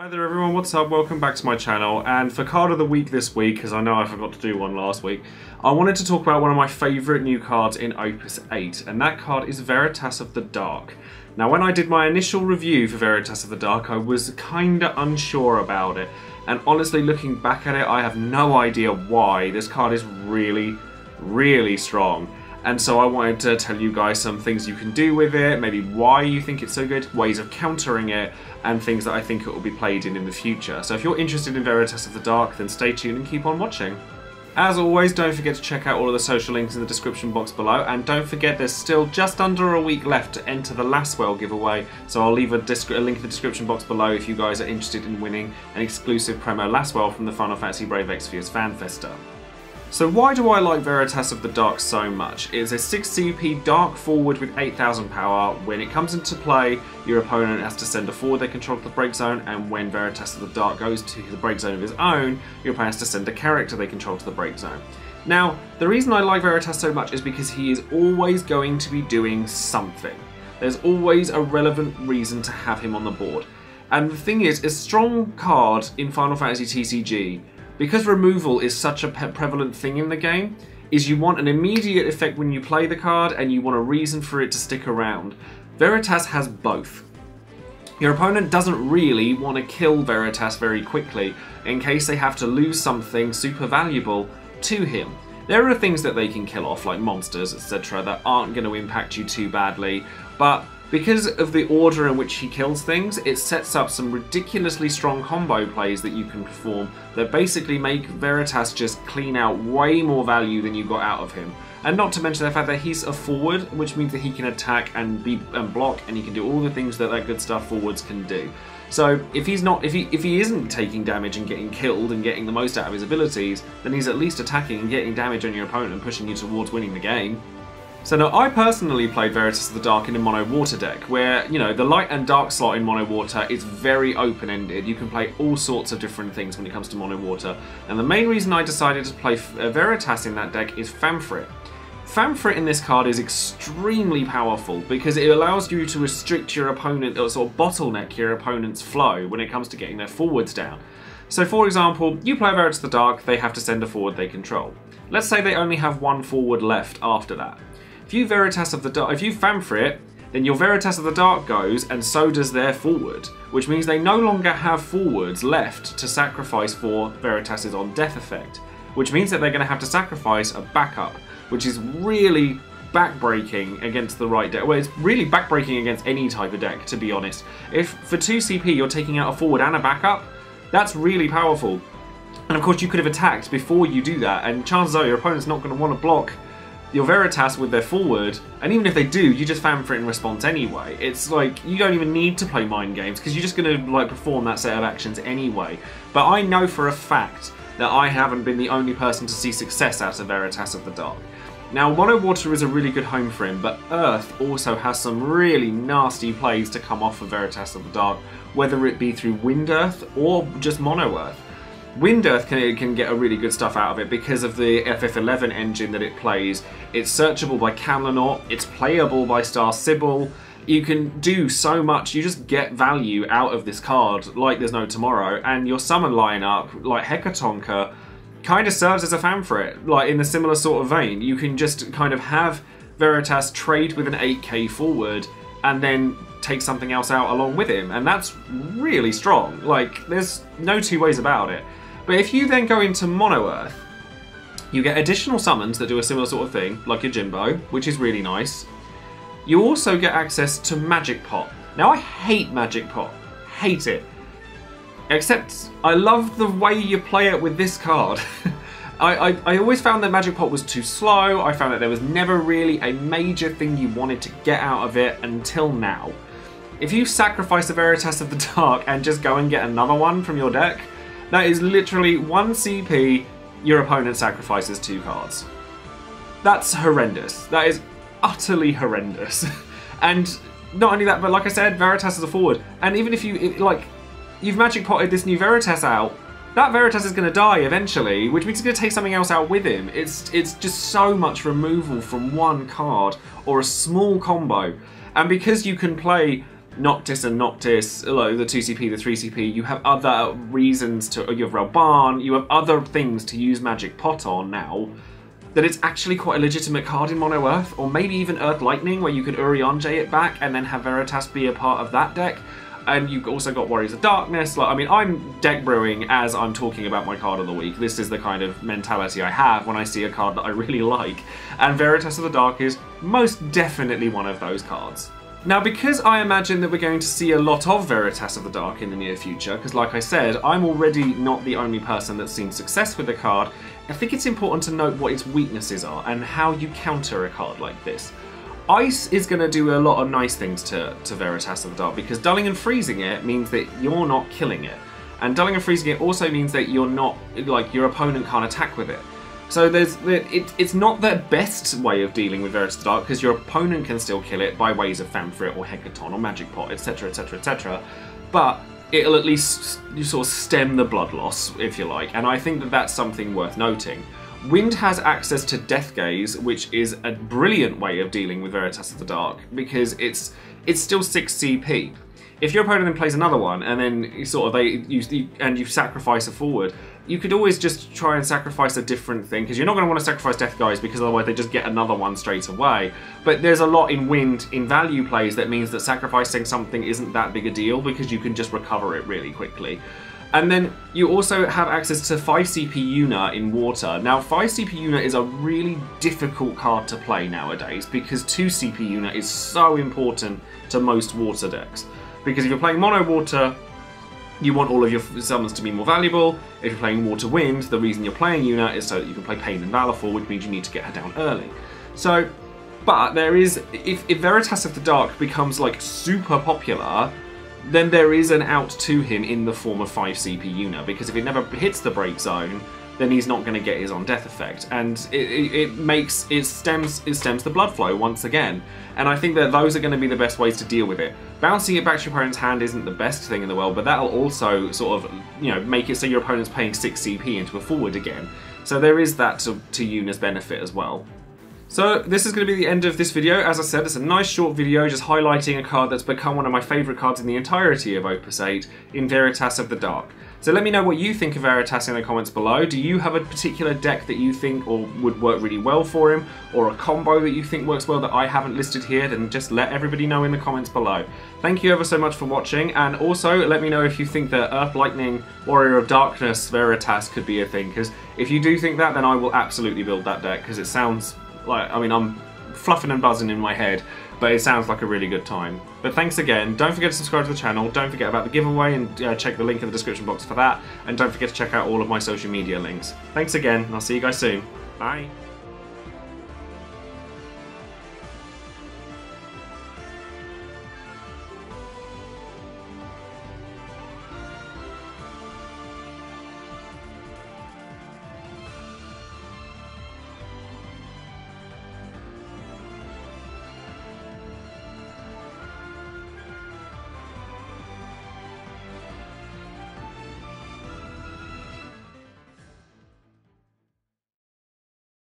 Hi there everyone, what's up? Welcome back to my channel, and for card of the week this week, because I know I forgot to do one last week, I wanted to talk about one of my favourite new cards in Opus VIII, and that card is Veritas of the Dark. Now when I did my initial review for Veritas of the Dark, I was kinda unsure about it, and honestly looking back at it, I have no idea why. This card is really strong. And so I wanted to tell you guys some things you can do with it, maybe why you think it's so good, ways of countering it, and things that I think it will be played in the future. So if you're interested in Veritas of the Dark, then stay tuned and keep on watching. As always, don't forget to check out all of the social links in the description box below, and don't forget there's still just under a week left to enter the Lasswell giveaway, so I'll leave a link in the description box below if you guys are interested in winning an exclusive promo Lasswell from the Final Fantasy Brave Exvius Fan Festa. So why do I like Veritas of the Dark so much? It's a 6 CP Dark forward with 8000 power. When it comes into play, your opponent has to send a forward they control to the break zone, and when Veritas of the Dark goes to the break zone of his own, your opponent has to send a character they control to the break zone. Now, the reason I like Veritas so much is because he is always going to be doing something. There's always a relevant reason to have him on the board. And the thing is, a strong card in Final Fantasy TCG, because removal is such a prevalent thing in the game, is you want an immediate effect when you play the card and you want a reason for it to stick around. Veritas has both. Your opponent doesn't really want to kill Veritas very quickly in case they have to lose something super valuable to him. There are things that they can kill off, like monsters, etc., that aren't going to impact you too badly, but because of the order in which he kills things, it sets up some ridiculously strong combo plays that you can perform that basically make Veritas just clean out way more value than you got out of him. And not to mention the fact that he's a forward, which means that he can attack and block, and he can do all the things that good stuff forwards can do. So if he isn't taking damage and getting killed and getting the most out of his abilities, then he's at least attacking and getting damage on your opponent and pushing you towards winning the game. So now, I personally played Veritas of the Dark in a mono water deck, where, you know, the light and dark slot in mono water is very open-ended. You can play all sorts of different things when it comes to mono water, and the main reason I decided to play Veritas in that deck is Famfrit. Famfrit in this card is extremely powerful because it allows you to restrict your opponent, or sort of bottleneck your opponent's flow when it comes to getting their forwards down. So for example, you play Veritas of the Dark, they have to send a forward they control. Let's say they only have one forward left after that. If you Famfrit, then your Veritas of the Dark goes, and so does their forward, which means they no longer have forwards left to sacrifice for Veritas' on death effect, which means that they're going to have to sacrifice a backup, which is really backbreaking against the right deck. Well, it's really backbreaking against any type of deck, to be honest. If for 2 CP you're taking out a forward and a backup, that's really powerful. And of course you could have attacked before you do that, and chances are your opponent's not going to want to block your Veritas with their forward, and even if they do, you just Famfrit in response anyway. It's like, you don't even need to play mind games, because you're just going to like perform that set of actions anyway. But I know for a fact that I haven't been the only person to see success out of Veritas of the Dark. Now, Mono Water is a really good home for him, but Earth also has some really nasty plays to come off of Veritas of the Dark, whether it be through Wind Earth or just Mono Earth. Wind Earth can get a really good stuff out of it because of the FF11 engine that it plays. It's searchable by Camlanaut, it's playable by Star Sybil. You can do so much, you just get value out of this card like there's no tomorrow, and your summon lineup, like Hecatonka, kind of serves as a Famfrit, like in a similar sort of vein. You can just kind of have Veritas trade with an 8k forward and then take something else out along with him, and that's really strong. Like, there's no two ways about it. But if you then go into Mono Earth, you get additional summons that do a similar sort of thing, like your Jimbo, which is really nice. You also get access to Magic Pot. Now, I hate Magic Pot. Hate it. Except, I love the way you play it with this card. I always found that Magic Pot was too slow. I found that there was never really a major thing you wanted to get out of it until now. If you sacrifice a Veritas of the Dark and just go and get another one from your deck, that is literally 1 CP, your opponent sacrifices 2 cards. That's horrendous. That is utterly horrendous. And not only that, but like I said, Veritas is a forward. And even if you've Magic Potted this new Veritas out, that Veritas is going to die eventually, which means he's going to take something else out with him. It's just so much removal from one card, or a small combo. And because you can play Noctis and Noctis, like the 2CP, the 3CP, you have other reasons to, you have Relbarn, you have other things to use Magic Pot on now, that it's actually quite a legitimate card in Mono Earth, or maybe even Earth Lightning, where you could Urianger it back and then have Veritas be a part of that deck. And you've also got Warriors of Darkness. Like, I mean, I'm deck brewing as I'm talking about my card of the week. This is the kind of mentality I have when I see a card that I really like. And Veritas of the Dark is most definitely one of those cards. Now, because I imagine that we're going to see a lot of Veritas of the Dark in the near future, because like I said, I'm already not the only person that's seen success with the card, I think it's important to note what its weaknesses are and how you counter a card like this. Ice is going to do a lot of nice things to Veritas of the Dark, because dulling and freezing it means that you're not killing it. And dulling and freezing it also means that you're not, like, your opponent can't attack with it. So it's not the best way of dealing with Veritas of the Dark, because your opponent can still kill it by ways of Famfrit or Hecaton or Magic Pot, etc, etc, etc. But it'll at least you sort of stem the blood loss, if you like, and I think that that's something worth noting. Wind has access to Death Gaze, which is a brilliant way of dealing with Veritas of the Dark, because it's still 6 CP. If your opponent then plays another one, and then you sacrifice a forward, you could always just try and sacrifice a different thing, because you're not going to want to sacrifice Death Guys, because otherwise they just get another one straight away. But there's a lot in Wind in value plays that means that sacrificing something isn't that big a deal, because you can just recover it really quickly. And then you also have access to 5 CP Una in Water. Now, 5 CP Una is a really difficult card to play nowadays, because 2 CP Una is so important to most Water decks. Because if you're playing Mono Water, you want all of your summons to be more valuable. If you're playing Water Wind, the reason you're playing Una is so that you can play Pain and Valorful, which means you need to get her down early. So, but there is, if Veritas of the Dark becomes like super popular, then there is an out to him in the form of 5 CP Una, because if it never hits the break zone, then he's not going to get his on death effect, and it stems the blood flow once again. And I think that those are going to be the best ways to deal with it. Bouncing it back to your opponent's hand isn't the best thing in the world, but that'll also sort of, you know, make it so your opponent's paying 6 CP into a forward again. So there is that to Una's benefit as well. So this is going to be the end of this video. As I said, it's a nice short video just highlighting a card that's become one of my favourite cards in the entirety of Opus VIII, in Veritas of the Dark. So let me know what you think of Veritas in the comments below. Do you have a particular deck that you think or would work really well for him, or a combo that you think works well that I haven't listed here? Then just let everybody know in the comments below. Thank you ever so much for watching, and also let me know if you think that Earth Lightning Warrior of Darkness Veritas could be a thing, because if you do think that, then I will absolutely build that deck, because it sounds like, I mean, I'm fluffing and buzzing in my head, but it sounds like a really good time. But thanks again. Don't forget to subscribe to the channel. Don't forget about the giveaway, and check the link in the description box for that. And don't forget to check out all of my social media links. Thanks again, and I'll see you guys soon. Bye.